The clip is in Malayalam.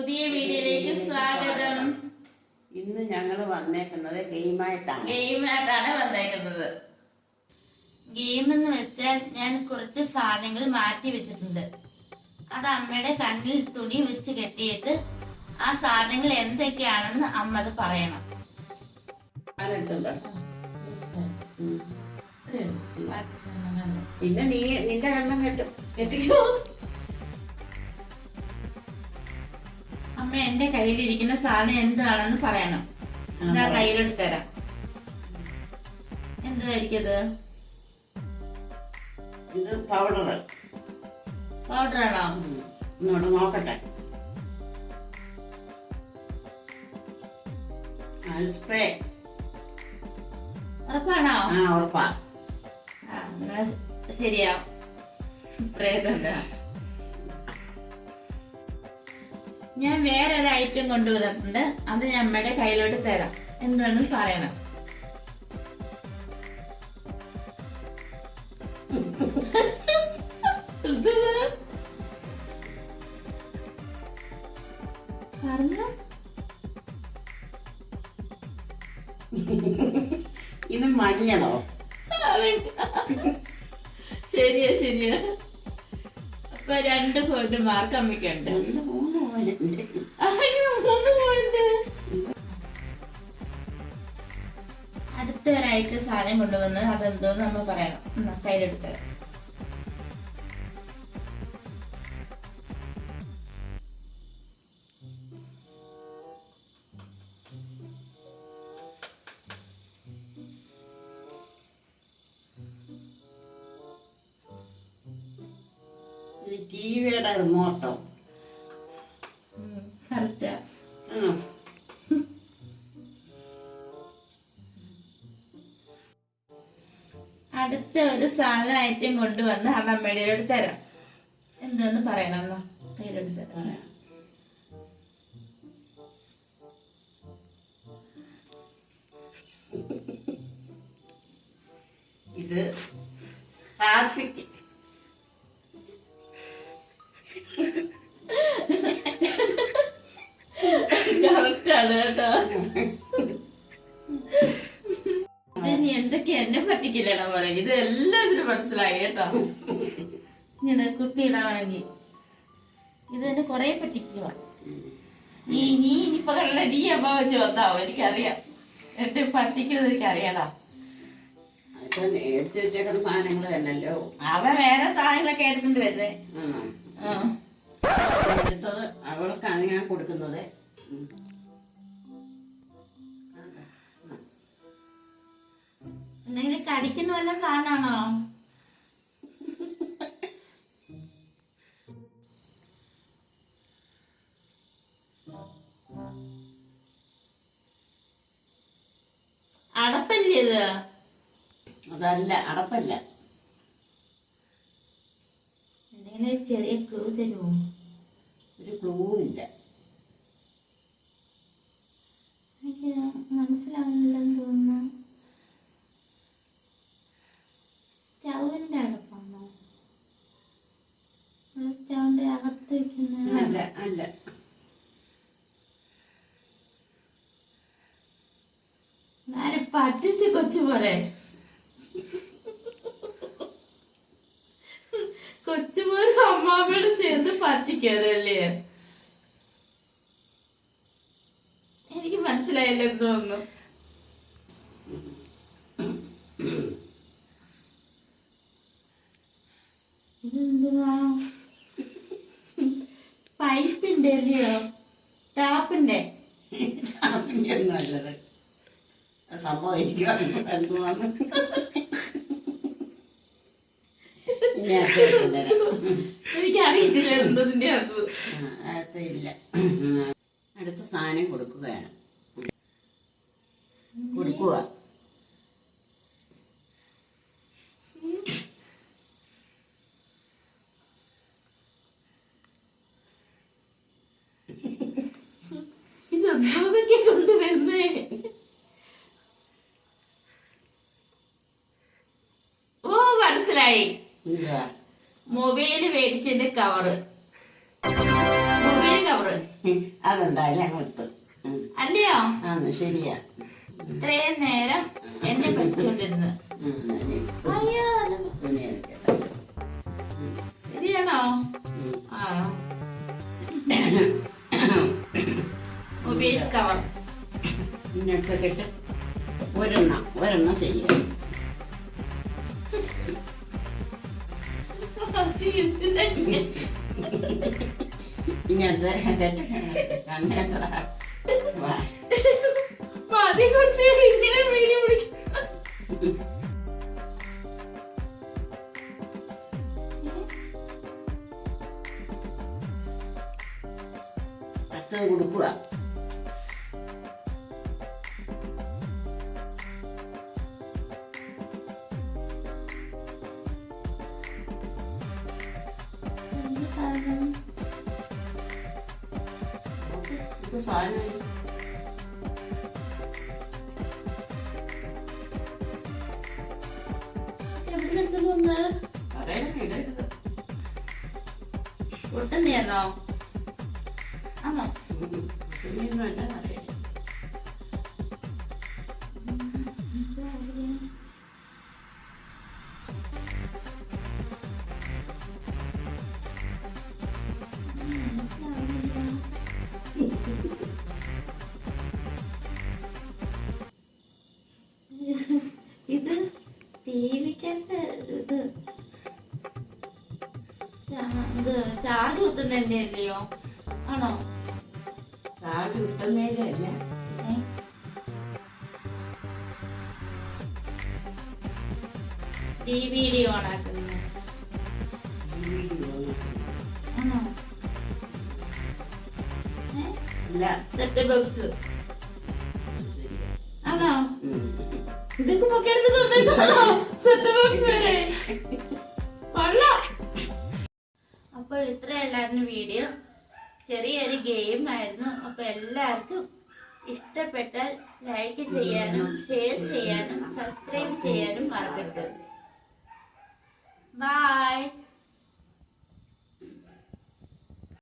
പുതിയ വീഡിയോയിലേക്ക് സ്വാഗതം. ഇന്ന് ഞങ്ങൾ വന്നേക്കുന്നത് ഗെയിമായിട്ടാണ് വന്നേക്കുന്നത്. ഗെയിം എന്ന് വെച്ചാൽ ഞാൻ കുറച്ച് സാധനങ്ങൾ മാറ്റി വെച്ചിട്ടുണ്ട്. അത് അമ്മയുടെ കണ്ണിൽ തുണി വെച്ച് കെട്ടിയിട്ട് ആ സാധനങ്ങൾ എന്തൊക്കെയാണെന്ന് അമ്മ അത് പറയണം. പിന്നെ നിന്റെ കണ്ണം കെട്ടിക്കോ. അമ്മ എന്റെ കയ്യിലിരിക്കുന്ന സാധനം എന്താണെന്ന് പറയണം. ഞാൻ കയ്യിലോട്ട് തരാം. എന്തായിരിക്കത്? ഇത് പൗഡറാണോ? ഇങ്ങോട്ട് നോക്കട്ടെ. സ്പ്രേ. ഉറപ്പാണോ? ഉറപ്പാ. ശരിയാ, സ്പ്രേ തന്നെ. ഞാൻ വേറൊരു ഐറ്റം കൊണ്ടുവന്നിട്ടുണ്ട്. അത് ഞാൻ അമ്മയുടെ കയ്യിലോട്ട് തരാം. എന്താണെന്ന് പറയണം. പറഞ്ഞോ. ഇത് മഞ്ഞളോ? ശരിയാ ശരിയാ. അപ്പൊ 2 പോയിന്റ് മാർക്ക് അമ്മയ്ക്കുണ്ട്. 3 പോയിന്റ്. അടുത്തവരായിട്ട് സാധനം കൊണ്ടുവന്നത് അതെന്തോന്ന് നമ്മൾ പറയണം. കയ്യിലെടുത്ത് ടിവിയുടെ റിമോട്ടോ? കറക്റ്റാ. അടുത്ത ഒരു സാധനം ഐറ്റം കൊണ്ടുവന്ന് അത് അമ്മയുടെ തരാം. എന്താന്ന് പറയണം. കയ്യിലെടുത്ത് പറയാം. ഇത് ഹാർപ്പിക്ക്. കറക്റ്റാണ് കേട്ടോ. ഇത് നീ എന്തൊക്കെ എന്നെ പറ്റിക്കില്ലടാ പറയും. ഇത് എല്ലാത്തിനും മനസ്സിലായി കേട്ടോ. ഇങ്ങനെ കുത്തിയിടാണെങ്കിൽ ഇത് തന്നെ കൊറേ പറ്റിക്കുക. നീ ഇനിയിപ്പൊ കണ്ട നീ അമ്മ വെച്ച് വന്നാവോ? എനിക്കറിയാം. എന്നെ പറ്റിക്കുന്നത് എനിക്കറിയാടാ. സാധനങ്ങൾ തന്നല്ലോ. അവ വേറെ സാധനങ്ങളൊക്കെ എടുത്തിട്ട് വരുന്നേ. എടുത്തത് അവൾക്കാണ് ഞാൻ കൊടുക്കുന്നത്. എന്തെങ്കിലും കടിക്കുന്ന വല്ല സാധനമാണോ? അടപ്പല്ലേ ഇത്? അതല്ല, അടപ്പല്ല. എന്തെങ്കിലും ചെറിയ ക്ലൂ തരുമോ? ഒരു ക്ലൂ ഇല്ല. എനിക്ക് മനസ്സിലാവുന്നില്ലെന്ന് തോന്നുന്നു. സ്റ്റൗവിന്റെ അടപ്പാണോ? സ്റ്റൗവിന്റെ അകത്ത് വെക്കുന്ന? അല്ല അല്ല. ഞാൻ പറ്റിച്ച് കൊച്ചു പോലെ. കൊച്ചുപോലെ അമ്മാമ്മയോട് ചേർന്ന് പറ്റിക്കാനല്ലേ? എനിക്ക് മനസ്സിലായില്ലെന്ന് തോന്നുന്നു. ഇതെന്തുവാ? പൈപ്പിന്റെ അല്ലയോ? ടാപ്പിന്റെ നല്ലത് സംഭവം എനിക്ക് എന്തുവാന്ന് എനിക്കറിയത്തില്ല എന്തതിന്റെ ഇല്ല. അടുത്ത സ്ഥാനം കൊടുക്കുകയാണ്. കൊടുക്കുക. ഇതെന്തോന്നൊക്കെ കൊണ്ടുവരുന്നേ? ഓ മനസ്സിലായി. മൊബൈല് മേടിച്ചതിന്റെ കവറ്. Mobile cover. അതെന്തായാലും അങ്ങ് എത്തും. അല്ലയോ? ആന്ന് ശരിയാ. ഇത്രയും നേരം എന്നെ പഠിച്ചോണ്ടിരുന്നു. അയ്യോ ശരിയാണോ? ആ ഉപേക്ഷിക്കാം. ഇങ്ങോട്ട് കെട്ട്. ഒരെണ്ണം ശരിയാ. ഇങ്ങനത്തെ കണ്ടേട്ടടാ. മതി കൊച്ചേ, ഇങ്ങനെ വീഡിയോ പിടിക്കും. അടുത്തത് കൊടുക്കുക. സാധനം എവിടെ നിൽക്കുന്നു? ഇടരുത്. ഒട്ടുന്നോ? ആണോ? കുഞ്ഞിന്നല്ല അറിയില്ല. ഇത് ടിവിക്കകത്ത് ഇത് ചാർജ് കുത്തുന്നതിന്റെ അല്ലയോ? ആണോ? ചാർജ് കുത്തുന്നതിലല്ല. വീഡിയോ ഓണാക്കുന്നത് ആണോ? അല്ല. സെറ്റ് ബോക്സ് ആണോ? ഇതൊക്കെ പൊക്കെടുത്തിട്ടുണ്ടോ? സെറ്റ് ബോക്സ് വരെ കൊള്ളാം. അപ്പോൾ ഇത്രയല്ലായിരുന്നു വീഡിയോ. ചെറിയൊരു ഗെയിം ആയിരുന്നു. അപ്പൊ എല്ലാവർക്കും ഇഷ്ടപ്പെട്ടാൽ ലൈക്ക് ചെയ്യാനും ഷെയർ ചെയ്യാനും സബ്സ്ക്രൈബ് ചെയ്യാനും മറക്കരുത്. ബൈ.